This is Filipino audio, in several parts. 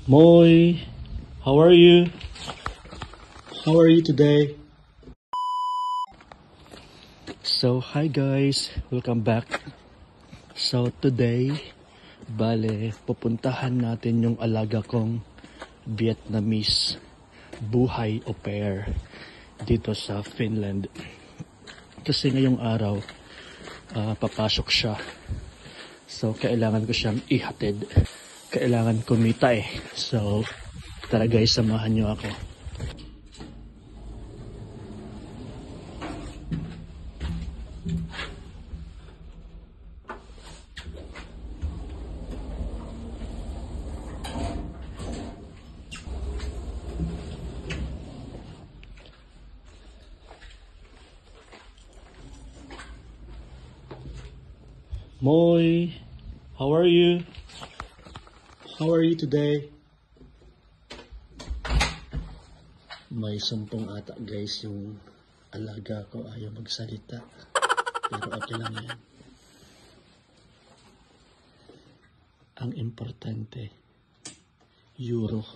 Moy, how are you? How are you today? So, hi guys, welcome back. So, today, pupuntahan natin yung alaga kong Vietnamese buhay au pair dito sa Finland. Kasi ngayong araw, papasok siya. So, kailangan ko siyang ihatid. Kailangan kumita eh. So, tara guys, samahan nyo ako. Moy, how are you? How are you today? May sumpong ata guys yung alaga ko, ayaw magsalita. Pero okay lang yan. Ang importante, Euro.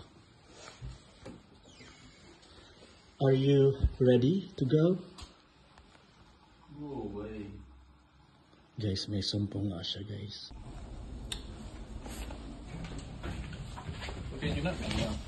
Are you ready to go? No way. Guys, may sumpong nga siya guys. Okay, you're not coming out.